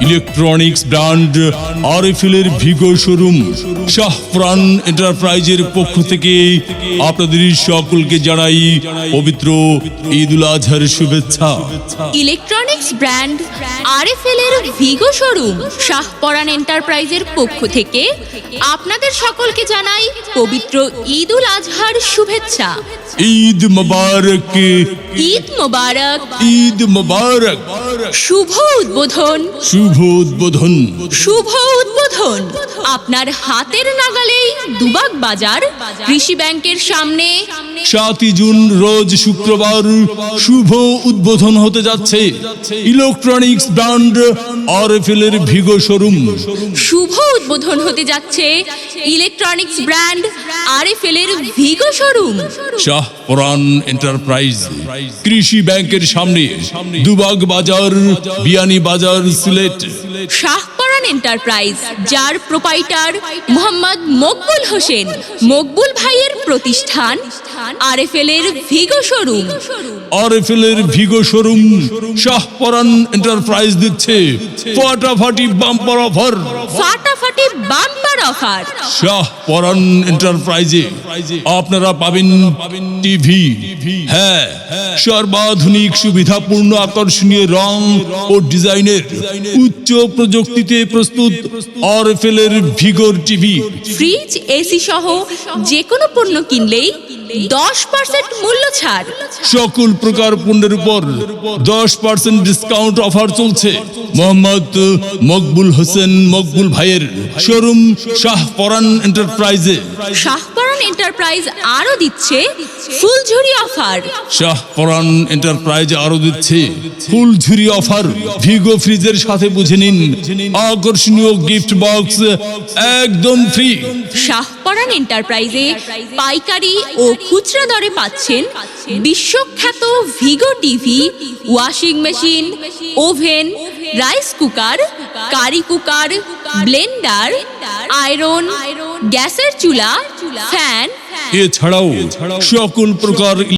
Electronics brand আরএফএল-এর ভিগো showroom Shahparan এন্টারপ্রাইজের পক্ষ থেকে আপনাদের সকলকে জানাই পবিত্র ঈদ উল আজহার শুভেচ্ছা। ইলেকট্রনিক্স ব্র্যান্ড আরএফএল-এর ভিগো শোরুম শাহপরান এন্টারপ্রাইজের পক্ষ থেকে আপনাদের সকলকে জানাই পবিত্র ঈদ উল আজহার শুভেচ্ছা। ঈদ মোবারক, ঈদ মোবারক, ঈদ মোবারক। শুভ উদ্বোধন, শুভ উদ্বোধন, শুভ উদ্বোধন। আপনার হাতের নাগালেই দুবাগ বাজার কৃষি ব্যাংকের সামনে 7 জুন রোজ শুক্রবার শুভ উদ্বোধন হতে যাচ্ছে ইলেকট্রনিক্স ব্র্যান্ড আরএফএল-এর ভিগো শোরুম। শুভ উদ্বোধন হতে যাচ্ছে ইলেকট্রনিক্স ব্র্যান্ড আরএফএল-এর ভিগো শোরুম শাহপরান এন্টারপ্রাইজ কৃষি ব্যাংকের সামনে, দুবাগ বাজার, বিয়ানী বাজার, সিলেট। শাহপরান এন্টারপ্রাইজ, যার প্রোপাইটার মোহাম্মদ মকবুল হোসেন, মকবুল ভাইয়ের প্রতিষ্ঠান আরএফএল-এর ভিগো শোরুম। আরএফএল-এর ভিগো শোরুম শাহপরান এন্টারপ্রাইজ দিচ্ছে ফাটাফাটি বাম্পার অফার। ফাটাফাটি বাম্পার অফার। শাহপরান এন্টারপ্রাইজে আপনারা পাবেন টিভি, হ্যাঁ, সর্বাধুনিক সুবিধাপূর্ণ আকর্ষণীয় রং ও ডিজাইনের উচ্চ প্রযুক্তিতে প্রস্তুত আরএফএল-এর ভিগোর টিভি, ফ্রিজ, এসি সহ যে কোনো পণ্য কিনলেই 10% মূল্য ছাড়। সকল প্রকার পণ্যের উপর 10% ডিসকাউন্ট অফার চলছে মোহাম্মদ মকবুল হোসেন মকবুল ভাইয়ের শোরুম শাহপরান এন্টারপ্রাইজে। শাহপরান এন্টারপ্রাইজ আরো দিচ্ছে ফুলঝুরি অফার। শাহপরান এন্টারপ্রাইজ আরো দিচ্ছে ফুলঝুরি অফার। ভিগো ফ্রিজের সাথে বুঝে নিন আকর্ষণীয় গিফট বক্স একদম ফ্রি। শাহপরান এন্টারপ্রাইজে পাইকারি ও খুচরা দরে পাচ্ছেন বিশ্বখ্যাত Vigo TV, washing machine, oven, rice cooker, curry cooker, blender, iron, গ্যাসের চুলা, ফ্যান, এছাড়াও সকল প্রকার